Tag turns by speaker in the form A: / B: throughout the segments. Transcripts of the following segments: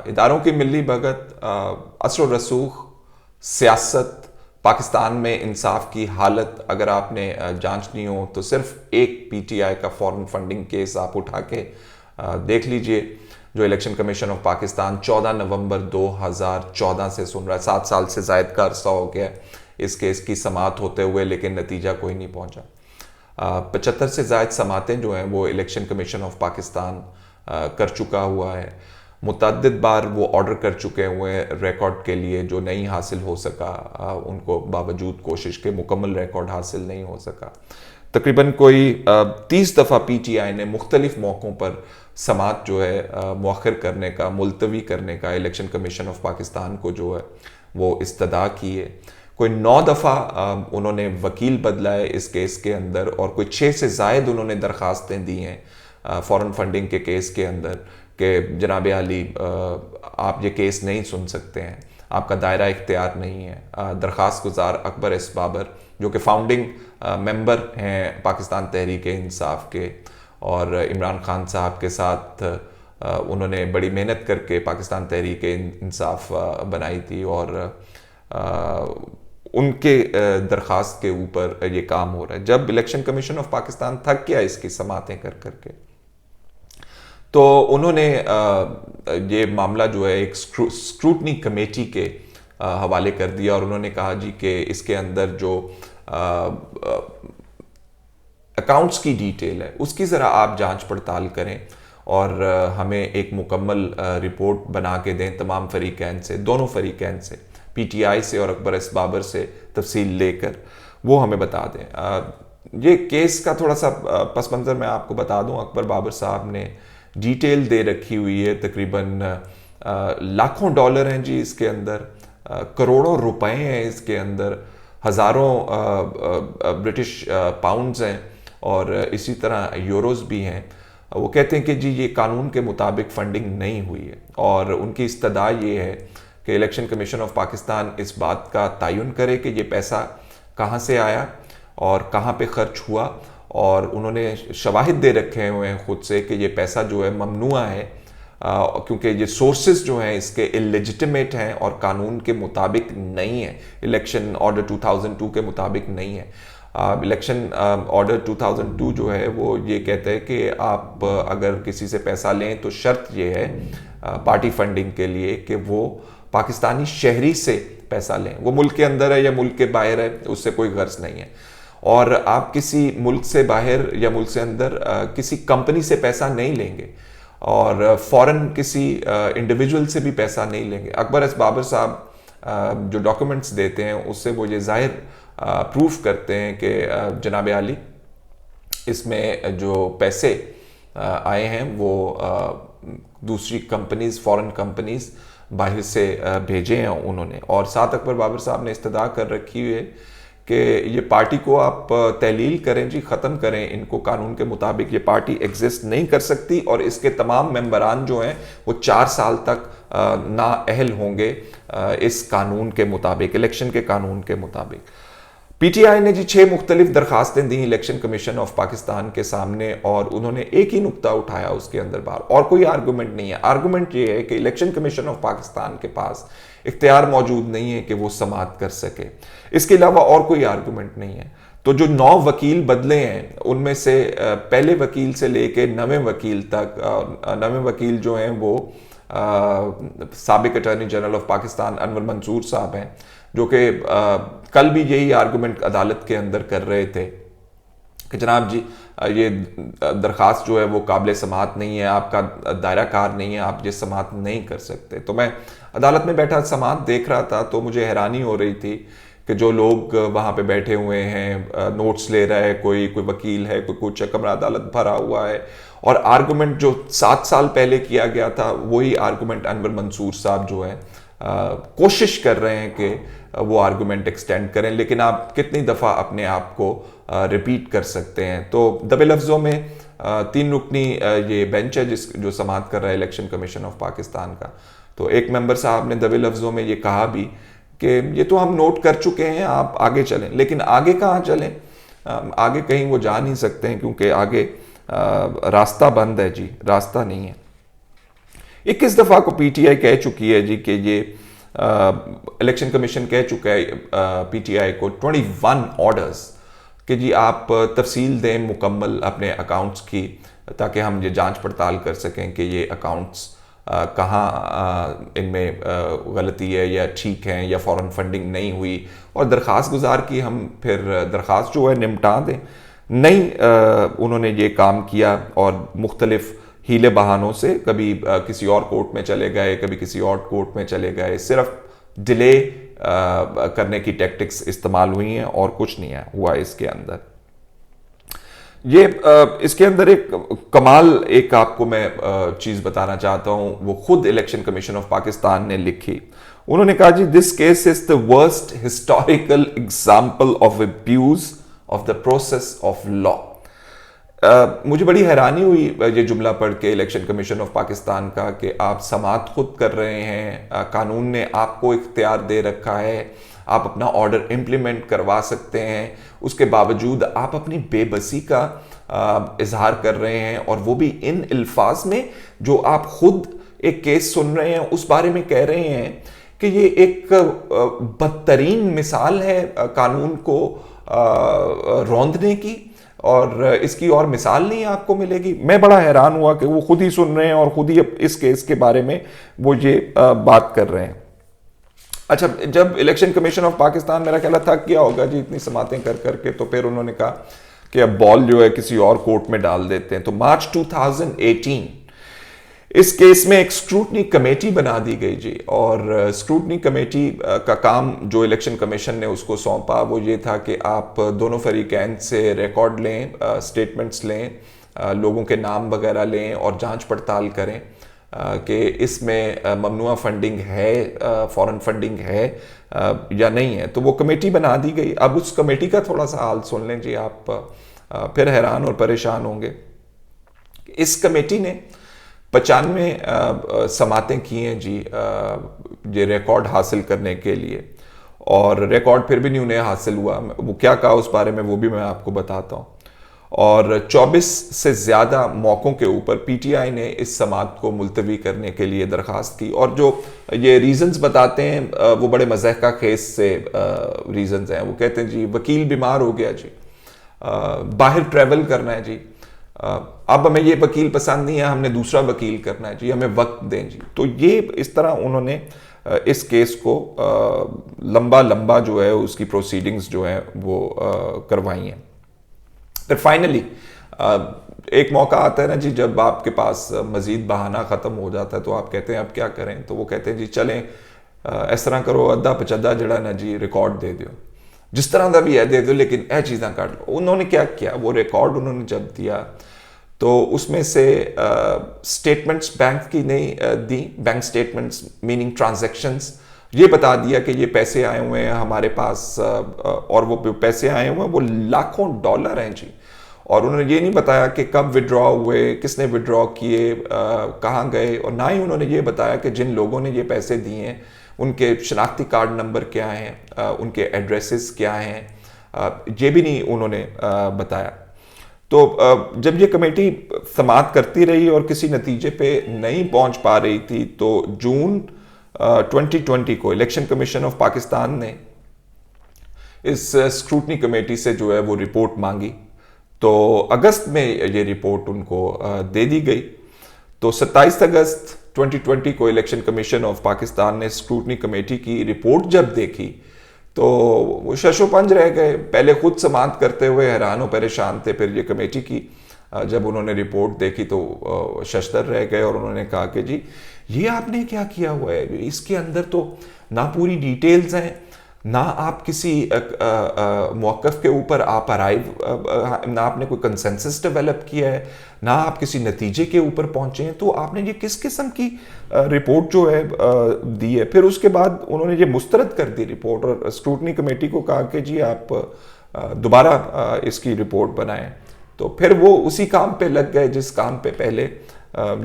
A: इदारों की मिली भगत, असर रसूख, सियासत, पाकिस्तान में इंसाफ की हालत अगर आपने जांचनी हो तो सिर्फ एक पीटीआई का फॉरेन फंडिंग केस आप उठा के देख लीजिए, जो इलेक्शन कमीशन ऑफ पाकिस्तान 14 नवंबर 2014 से सुन रहा है। 7 साल से जायद का अरसा हो गया इस केस की समाअत होते हुए, लेकिन नतीजा कोई नहीं पहुंचा। 75 से जायद समातें जो हैं वो इलेक्शन कमीशन ऑफ पाकिस्तान कर चुका हुआ है। मुतअद्दिद बार वो ऑर्डर कर चुके हुए हैं रिकॉर्ड के लिए, जो नहीं हासिल हो सका, उनको बावजूद कोशिश के मुकम्मल रिकॉर्ड हासिल नहीं हो सका। तकरीबन कोई 30 दफ़ा पीटीआई ने मुख्तलिफ मौक़ों पर समात जो है मौखर करने का, मुलतवी करने का इलेक्शन कमीशन ऑफ पाकिस्तान को जो है वो इस्तदा की है। कोई 9 दफ़ा उन्होंने वकील बदला है इस केस के अंदर, और कोई 6 से ज़ायद उन्होंने दरख्वास्तें दी हैं फॉरेन फंडिंग के केस के अंदर कि जनाब आली आप ये केस नहीं सुन सकते हैं, आपका दायरा इख्तियार नहीं है। दरख्वास्त गुजार अकबर एस बाबर जो कि फाउंडिंग मेंबर हैं पाकिस्तान तहरीक इंसाफ के, और इमरान खान साहब के साथ उन्होंने बड़ी मेहनत करके पाकिस्तान तहरीक इंसाफ बनाई थी, और उनके दरख्वास्त के ऊपर ये काम हो रहा है। जब इलेक्शन कमीशन ऑफ पाकिस्तान थक गया इसकी समातें कर करके, तो उन्होंने ये मामला जो है एक स्क्रूटनी कमेटी के हवाले कर दिया, और उन्होंने कहा जी कि इसके अंदर जो अकाउंट्स की डिटेल है उसकी ज़रा आप जांच पड़ताल करें और हमें एक मुकम्मल रिपोर्ट बना के दें तमाम फरीकैन से, दोनों फरीकैन से, पीटीआई से और अकबर एस बाबर से तफसील लेकर वो हमें बता दें। ये केस का थोड़ा सा पस मंज़र मैं आपको बता दूं। अकबर बाबर साहब ने डिटेल दे रखी हुई है, तकरीबन लाखों डॉलर हैं जी इसके अंदर, करोड़ों रुपए हैं इसके अंदर, हज़ारों ब्रिटिश पाउंड्स हैं, और इसी तरह यूरोज़ भी हैं। वो कहते हैं कि जी ये कानून के मुताबिक फंडिंग नहीं हुई है, और उनकी इस्तदा ये है कि इलेक्शन कमीशन ऑफ पाकिस्तान इस बात का तयन करे कि ये पैसा कहाँ से आया और कहाँ पे खर्च हुआ, और उन्होंने शवाहिद दे रखे हुए हैं खुद से कि ये पैसा जो है ममनुआ है, क्योंकि ये सोर्सेज जो हैं इसके इलेजिटिमेट हैं और कानून के मुताबिक नहीं है, इलेक्शन ऑर्डर 2002 के मुताबिक नहीं है। इलेक्शन ऑर्डर 2002 जो है वो ये कहता है कि आप अगर किसी से पैसा लें तो शर्त ये है पार्टी फंडिंग के लिए कि वो पाकिस्तानी शहरी से पैसा लें, वो मुल्क के अंदर है या मुल्क के बाहर है उससे कोई गर्ज नहीं है। और आप किसी मुल्क से बाहर या मुल्क से अंदर किसी कंपनी से पैसा नहीं लेंगे, और फॉरेन किसी इंडिविजुअल से भी पैसा नहीं लेंगे। अकबर एस बाबर साहब जो डॉक्यूमेंट्स देते हैं उससे वो ये जाहिर प्रूफ करते हैं कि जनाब आली इसमें जो पैसे आए हैं वो दूसरी कंपनीज, फॉरेन कंपनीज बाहर से भेजे हैं उन्होंने। और साथ अकबर बाबर साहब ने इस्तदा कर रखी हुई है कि ये पार्टी को आप तहलील करें जी, ख़त्म करें इनको, कानून के मुताबिक ये पार्टी एग्जिस्ट नहीं कर सकती, और इसके तमाम मेंबरान जो हैं वो 4 साल तक नाअहल होंगे इस कानून के मुताबिक, इलेक्शन के कानून के मुताबिक। पीटीआई ने जी 6 मुख्तलिफ दरखास्तें दी इलेक्शन कमीशन ऑफ पाकिस्तान के सामने, और उन्होंने एक ही नुक्ता उठाया उसके अंदर बार, और कोई आर्गूमेंट नहीं है। आर्गूमेंट ये है कि इलेक्शन कमीशन ऑफ पाकिस्तान के पास इख्तियार मौजूद नहीं है कि वो समाअत कर सके, इसके अलावा और कोई आर्गूमेंट नहीं है। तो जो 9 वकील बदले हैं उनमें से पहले वकील से लेके 9वें वकील तक, 9वें वकील जो हैं वो साबिक attorney general of Pakistan Anwar Mansoor साहब हैं, जो कि कल भी यही आर्गूमेंट अदालत के अंदर कर रहे थे कि जनाब जी ये दरख्वास्त जो है वो काबिल समाअत नहीं है, आपका दायरा कार नहीं है, आप ये समाअत नहीं कर सकते। तो मैं अदालत में बैठा समाअत देख रहा था तो मुझे हैरानी हो रही थी कि जो लोग वहाँ पे बैठे हुए हैं, नोट्स ले रहा है, कोई वकील है, कोई कुछ, कमरा अदालत भरा हुआ है, और आर्गूमेंट जो 7 साल पहले किया गया था वही आर्गूमेंट अनवर मंसूर साहब जो है कोशिश कर रहे हैं कि वो आर्गूमेंट एक्सटेंड करें, लेकिन आप कितनी दफ़ा अपने आप को रिपीट कर सकते हैं। तो दबे लफ्ज़ों में 3 रुकनी ये बेंच है जो समाअत कर रहा है इलेक्शन कमीशन ऑफ पाकिस्तान का। तो एक मेंबर साहब ने दबे लफ्ज़ों में ये कहा भी कि ये तो हम नोट कर चुके हैं, आप आगे चलें। लेकिन आगे कहाँ चलें, आगे कहीं वो जा नहीं सकते हैं क्योंकि आगे रास्ता बंद है जी, रास्ता नहीं है। 21 दफा को पीटीआई कह चुकी है जी कि ये इलेक्शन कमीशन कह चुका है पीटीआई को 21 ऑर्डर्स कि जी आप तफसील दें मुकम्मल अपने अकाउंट्स की, ताकि हम ये जांच पड़ताल कर सकें कि ये अकाउंट्स कहाँ इनमें गलती है या ठीक हैं या फ़ौरन फंडिंग नहीं हुई, और दरख्वास्त गुजार की हम फिर दरख्वास्त जो है निपटा दें। नहीं उन्होंने ये काम किया और मुख्तलिफ हीले बहानों से कभी किसी और कोर्ट में चले गए, कभी किसी और कोर्ट में चले गए, सिर्फ डिले करने की टैक्टिक्स इस्तेमाल हुई हैं और कुछ नहीं है हुआ इसके अंदर। ये इसके अंदर एक कमाल एक आपको मैं चीज़ बताना चाहता हूं, वो खुद इलेक्शन कमीशन ऑफ पाकिस्तान ने लिखी। उन्होंने कहा जी this case is the worst historical example of abuse of the process of law. मुझे बड़ी हैरानी हुई ये जुमला पढ़ के इलेक्शन कमीशन ऑफ पाकिस्तान का कि आप समाअत खुद कर रहे हैं, कानून ने आपको इख्तियार दे रखा है, आप अपना ऑर्डर इम्प्लीमेंट करवा सकते हैं, उसके बावजूद आप अपनी बेबसी का इजहार कर रहे हैं, और वो भी इन अल्फाज में जो आप खुद एक केस सुन रहे हैं उस बारे में कह रहे हैं कि ये एक बदतरीन मिसाल है कानून को रौंदने की, और इसकी और मिसाल नहीं आपको मिलेगी। मैं बड़ा हैरान हुआ कि वो खुद ही सुन रहे हैं और खुद ही इस केस के बारे में वो ये बात कर रहे हैं। अच्छा, जब इलेक्शन कमीशन ऑफ पाकिस्तान मेरा ख्याल था क्या होगा जी इतनी समातें कर करके, तो फिर उन्होंने कहा कि अब बॉल जो है किसी और कोर्ट में डाल देते हैं। तो मार्च 2018 इस केस में एक स्क्रूटनी कमेटी बना दी गई जी, और स्क्रूटनी कमेटी का काम जो इलेक्शन कमीशन ने उसको सौंपा वो ये था कि आप दोनों फरीकैन से रिकॉर्ड लें, स्टेटमेंट्स लें, लोगों के नाम वगैरह लें और जांच पड़ताल करें कि इसमें ममनुआ फंडिंग है, फॉरेन फंडिंग है या नहीं है। तो वो कमेटी बना दी गई। अब उस कमेटी का थोड़ा सा हाल सुन लें जी, आप फिर हैरान और परेशान होंगे। इस कमेटी ने 95 समातें की हैं जी ये रिकॉर्ड हासिल करने के लिए, और रिकॉर्ड फिर भी नहीं उन्हें हासिल हुआ। वो क्या कहा उस बारे में वो भी मैं आपको बताता हूँ। और 24 से ज़्यादा मौक़ों के ऊपर पीटीआई ने इस समात को मुलतवी करने के लिए दरख्वास्त की, और जो ये रीज़न्स बताते हैं वो बड़े मज़ाक़ा खेस से रीज़न्स हैं। वो कहते हैं जी वकील बीमार हो गया जी, बाहर ट्रैवल करना है जी, अब हमें ये वकील पसंद नहीं है, हमने दूसरा वकील करना है जी, हमें वक्त दें जी। तो ये इस तरह उन्होंने इस केस को लंबा लंबा जो है उसकी प्रोसीडिंग्स जो है वो करवाई हैं। फिर फाइनली एक मौका आता है ना जी, जब आपके पास मजीद बहाना ख़त्म हो जाता है तो आप कहते हैं अब क्या करें। तो वो कहते हैं जी चलें इस तरह करो, अद्धा पचद्धा जड़ा ना जी रिकॉर्ड दे दो, जिस तरह का भी है दे दो, लेकिन यह चीज़ें काट लो। उन्होंने क्या किया, वो रिकॉर्ड उन्होंने जब दिया तो उसमें से स्टेटमेंट्स बैंक की नहीं दी, बैंक स्टेटमेंट्स मीनिंग ट्रांजैक्शंस, ये बता दिया कि ये पैसे आए हुए हैं हमारे पास, और वो पैसे आए हुए हैं वो लाखों डॉलर हैं जी। और उन्होंने ये नहीं बताया कि कब विड्रॉ हुए, किसने विड्रॉ किए, कहाँ गए, और ना ही उन्होंने ये बताया कि जिन लोगों ने ये पैसे दिए हैं उनके शनाख्ती कार्ड नंबर क्या हैं, उनके एड्रेसेस क्या हैं, ये भी नहीं उन्होंने बताया। तो जब ये कमेटी समाअत करती रही और किसी नतीजे पे नहीं पहुंच पा रही थी, तो जून 2020 को इलेक्शन कमीशन ऑफ पाकिस्तान ने इस स्क्रूटनी कमेटी से जो है वो रिपोर्ट मांगी। तो अगस्त में ये रिपोर्ट उनको दे दी गई। तो 27 अगस्त 2020 को इलेक्शन कमीशन ऑफ पाकिस्तान ने स्क्रूटनी कमेटी की रिपोर्ट जब देखी तो वो शशोपंज रह गए। पहले खुद समाअत करते हुए हैरान और परेशान थे, फिर ये कमेटी की जब उन्होंने रिपोर्ट देखी तो शशदर रह गए, और उन्होंने कहा कि जी ये आपने क्या किया हुआ है, इसके अंदर तो ना पूरी डिटेल्स हैं, ना आप किसी मौक़िफ़ के ऊपर आप ना आपने कोई कंसेंसस डेवलप किया है, ना आप किसी नतीजे के ऊपर पहुंचे हैं, तो आपने ये किस किस्म की रिपोर्ट जो है दी है। फिर उसके बाद उन्होंने ये मुस्तरद कर दी रिपोर्ट, और स्क्रूटनी कमेटी को कहा कि जी आप दोबारा इसकी रिपोर्ट बनाएं। तो फिर वो उसी काम पे लग गए जिस काम पे पहले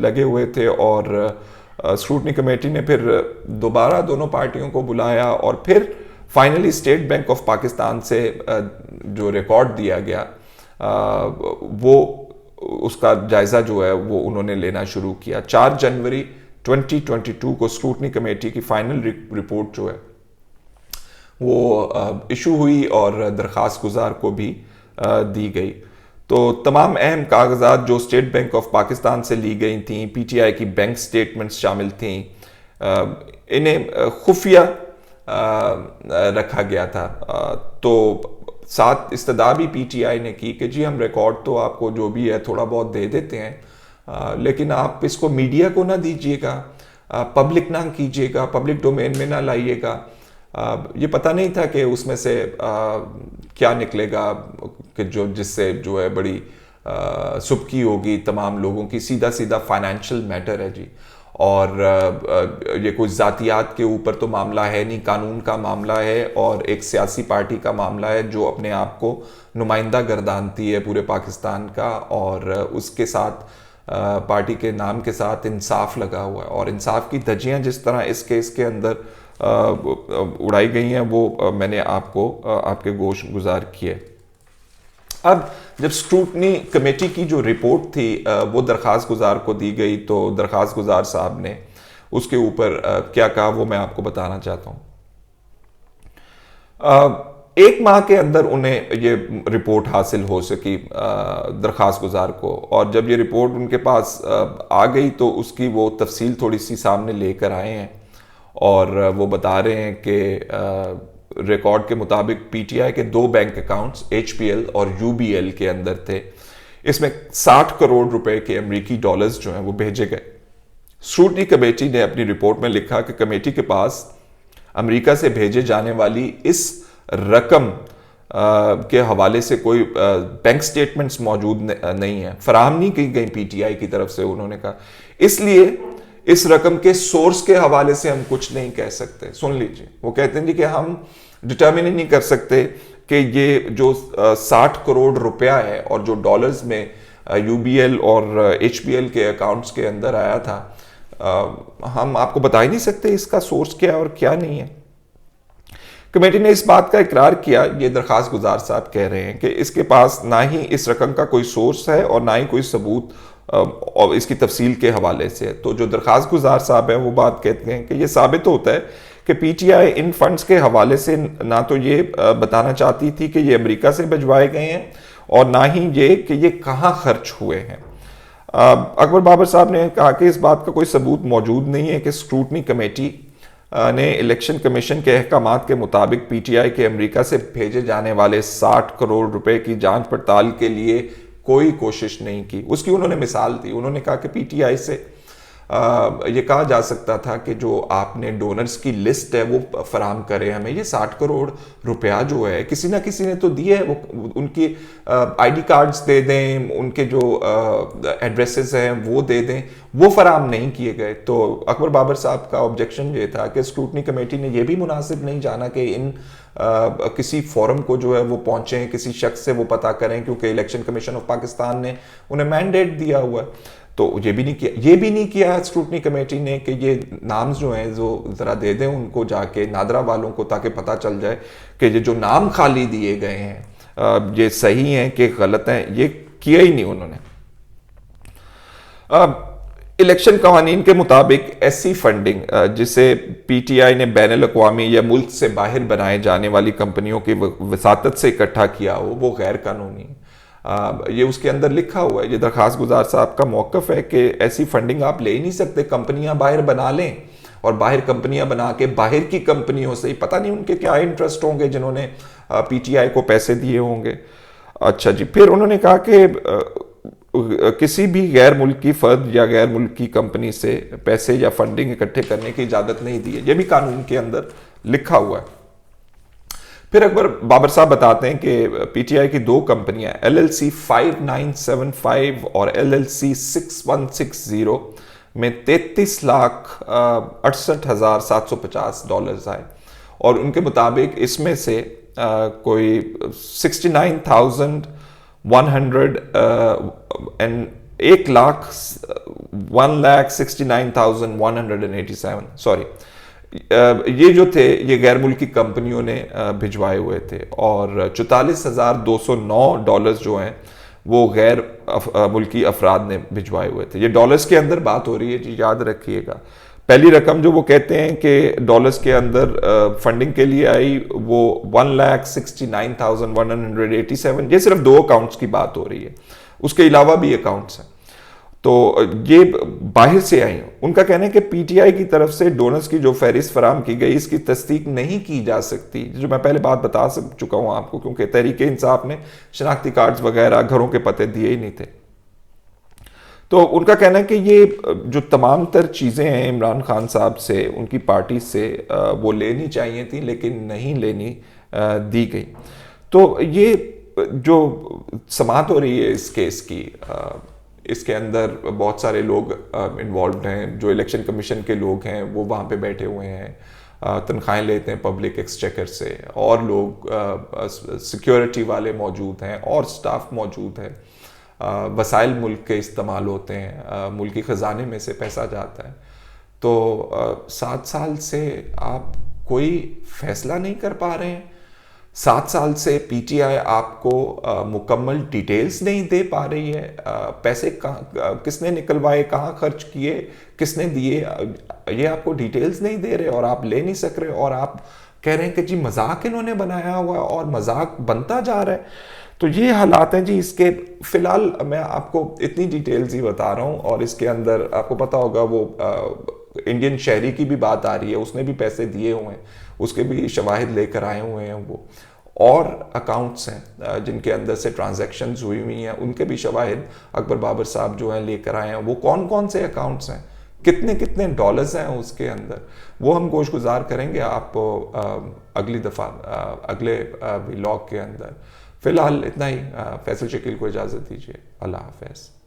A: लगे हुए थे, और स्क्रूटनी कमेटी ने फिर दोबारा दोनों पार्टियों को बुलाया, और फिर finally state bank of Pakistan से जो रिकॉर्ड दिया गया वो उसका जायज़ा जो है वो उन्होंने लेना शुरू किया। 4 जनवरी 2022 को स्क्रूटनी कमेटी की फाइनल रिपोर्ट जो है वो इशू हुई और दरख्वास्त गुजार को भी दी गई। तो तमाम अहम कागजात जो स्टेट बैंक ऑफ पाकिस्तान से ली गई थी, पीटीआई की बैंक स्टेटमेंट्स शामिल थी, इन्हें खुफिया रखा गया था। तो साथ इस्तदा भी पीटीआई ने की कि जी हम रिकॉर्ड तो आपको जो भी है थोड़ा बहुत दे देते हैं, लेकिन आप इसको मीडिया को ना दीजिएगा, पब्लिक ना कीजिएगा, पब्लिक डोमेन में ना लाइएगा। ये पता नहीं था कि उसमें से क्या निकलेगा कि जिससे जो है बड़ी सुबकी होगी तमाम लोगों की। सीधा सीधा फाइनेंशियल मैटर है जी, और ये कोई जातियात के ऊपर तो मामला है नहीं, कानून का मामला है और एक सियासी पार्टी का मामला है जो अपने आप को नुमाइंदा गर्दानती है पूरे पाकिस्तान का, और उसके साथ पार्टी के नाम के साथ इंसाफ लगा हुआ है। और इंसाफ की धज्जियां जिस तरह इस केस के अंदर उड़ाई गई हैं वो मैंने आपको आपके गोश गुजार किए। अब जब स्क्रूटनी कमेटी की जो रिपोर्ट थी वो दरख्वास्त गुजार को दी गई, तो दरख्वास्त गुजार साहब ने उसके ऊपर क्या कहा वो मैं आपको बताना चाहता हूं। एक माह के अंदर उन्हें ये रिपोर्ट हासिल हो सकी दरख्वास्त गुजार को, और जब ये रिपोर्ट उनके पास आ गई तो उसकी वो तफसील थोड़ी सी सामने लेकर आए हैं, और वो बता रहे हैं कि रिकॉर्ड के मुताबिक पीटीआई के 2 बैंक अकाउंट्स एचपीएल और यूबीएल के अंदर थे। इसमें 60 करोड़ रुपए के अमेरिकी डॉलर्स जो हैं वो भेजे गए। स्क्रूटनी कमेटी ने अपनी रिपोर्ट में लिखा कि कमेटी के पास अमेरिका से भेजे जाने वाली इस रकम के हवाले से कोई बैंक स्टेटमेंट्स मौजूद नहीं है, फराहम नहीं की गई पीटीआई की तरफ से, उन्होंने कहा। इसलिए इस रकम के सोर्स के हवाले से हम कुछ नहीं कह सकते। सुन लीजिए, वो कहते हैं जी कि हम डिटर्मिन नहीं कर सकते कि ये जो 60 करोड़ रुपया है और जो डॉलर्स में यूबीएल और एचपीएल के अकाउंट्स के अंदर आया था, हम आपको बता ही नहीं सकते इसका सोर्स क्या है और क्या नहीं है। कमेटी ने इस बात का इकरार किया, ये दरख्वास्त गुजार साहब कह रहे हैं कि इसके पास ना ही इस रकम का कोई सोर्स है और ना ही कोई सबूत और इसकी तफसील के हवाले से। तो जो दरख्वास्त गुजार साहब हैं वो बात कहते हैं कि ये साबित होता है कि पीटीआई इन फंड्स के हवाले से ना तो ये बताना चाहती थी कि ये अमेरिका से भिजवाए गए हैं और ना ही ये कि ये कहाँ खर्च हुए हैं। अकबर बाबर साहब ने कहा कि इस बात का कोई सबूत मौजूद नहीं है कि स्क्रूटनी कमेटी ने इलेक्शन कमीशन के अहकामात के मुताबिक पीटीआई के अमेरिका से भेजे जाने वाले 60 करोड़ रुपए की जांच पड़ताल के लिए कोई कोशिश नहीं की। उसकी उन्होंने मिसाल दी, उन्होंने कहा कि पीटीआई से ये कहा जा सकता था कि जो आपने डोनर्स की लिस्ट है वो फराम करें हमें, ये 60 करोड़ रुपया जो है किसी ना किसी ने तो दिए है, वो उनकी आईडी कार्ड्स दे दें, उनके जो एड्रेसेस हैं वो दे दें, वो फराम नहीं किए गए। तो अकबर बाबर साहब का ऑब्जेक्शन ये था कि स्क्रूटनी कमेटी ने ये भी मुनासिब नहीं जाना कि इन किसी फोरम को जो है वो पहुंचे, किसी शख्स से वो पता करें, क्योंकि इलेक्शन कमीशन ऑफ पाकिस्तान ने उन्हें मैंडेट दिया हुआ है। तो ये भी नहीं किया स्क्रूटनी कमेटी ने कि ये नाम्स जो हैं जो ज़रा दे दें उनको जाके नादरा वालों को, ताकि पता चल जाए कि ये जो नाम खाली दिए गए हैं ये सही हैं कि गलत हैं। ये किया ही नहीं उन्होंने। इलेक्शन कवानीन के मुताबिक ऐसी फंडिंग जिसे पीटीआई ने बैनुल अक़वामी या मुल्क से बाहर बनाए जाने वाली कंपनियों की वसातत से इकट्ठा किया हो वो गैर कानूनी है। ये उसके अंदर लिखा हुआ है। ये दरख्वास्त गुजार साहब का मौक़िफ़ है कि ऐसी फंडिंग आप ले ही नहीं सकते। कंपनियां बाहर बना लें और बाहर कंपनियां बना के बाहर की कंपनियों से, पता नहीं उनके क्या इंटरेस्ट होंगे जिन्होंने पीटीआई को पैसे दिए होंगे। अच्छा जी, फिर उन्होंने कहा कि किसी भी गैर मुल्की फर्द या गैर मुल्की कंपनी से पैसे या फंडिंग इकट्ठे करने की इजाज़त नहीं दी है। यह भी कानून के अंदर लिखा हुआ है। फिर अकबर बाबर साहब बताते हैं कि पीटीआई की 2 कंपनियां LLC 5975 और LLC 6160 में 33,68,750 डॉलर्स आए, और उनके मुताबिक इसमें से कोई 1,69,187 सॉरी, ये जो थे ये गैर मुल्की कंपनियों ने भिजवाए हुए थे, और 44,209 डॉलर्स जो हैं वो गैर मुल्की अफराद ने भिजवाए हुए थे। ये डॉलर्स के अंदर बात हो रही है जी, याद रखिएगा। पहली रकम जो वो कहते हैं कि डॉलर्स के अंदर फंडिंग के लिए आई, वो 1,69,187, ये सिर्फ 2 अकाउंट्स की बात हो रही है, उसके अलावा भी अकाउंट्स हैं। तो ये बाहर से आई। उनका कहना है कि पीटीआई की तरफ से डोनर्स की जो फहरिस्त फराम की गई, इसकी तस्दीक नहीं की जा सकती, जो मैं पहले बात बता चुका हूं आपको, क्योंकि तहरीक इंसाफ ने शनाख्ती कार्ड्स वगैरह, घरों के पते दिए ही नहीं थे। तो उनका कहना है कि ये जो तमाम तर चीज़ें हैं इमरान खान साहब से, उनकी पार्टी से, वो लेनी चाहिए थी लेकिन नहीं लेनी दी गई। तो ये जो समाअत हो रही है इस केस की, इसके अंदर बहुत सारे लोग इन्वॉल्व हैं। जो इलेक्शन कमीशन के लोग हैं वो वहाँ पे बैठे हुए हैं, तनख्वाहें लेते हैं पब्लिक एक्सचेकर से, और लोग सिक्योरिटी वाले मौजूद हैं और स्टाफ मौजूद है। वसाइल मुल्क के इस्तेमाल होते हैं, मुल्की ख़जाने में से पैसा जाता है। तो 7 साल से आप कोई फैसला नहीं कर पा रहे हैं। 7 साल से पीटीआई आपको मुकम्मल डिटेल्स नहीं दे पा रही है। पैसे कहाँ, किसने निकलवाए, कहाँ खर्च किए, किसने दिए, ये आपको डिटेल्स नहीं दे रहे और आप ले नहीं सक रहे, और आप कह रहे हैं कि जी मजाक इन्होंने बनाया हुआ है और मजाक बनता जा रहा है। तो ये हालात हैं जी इसके। फिलहाल मैं आपको इतनी डिटेल्स ही बता रहा हूँ, और इसके अंदर आपको पता होगा वो इंडियन शहरी की भी बात आ रही है, उसने भी पैसे दिए हुए हैं, उसके भी शवाहिद लेकर आए हुए हैं वो, और अकाउंट्स हैं जिनके अंदर से ट्रांजैक्शंस हुई हुई हैं, उनके भी शवाहिद अकबर बाबर साहब जो हैं लेकर आए हैं। वो कौन कौन से अकाउंट्स हैं, कितने कितने डॉलर्स हैं उसके अंदर, वो हम गोशगुजार करेंगे आप अगली दफ़ा अगले व्लॉग के अंदर। फिलहाल इतना ही। फैसल शकील को इजाज़त दीजिए। अल्लाह हाफ़िज़।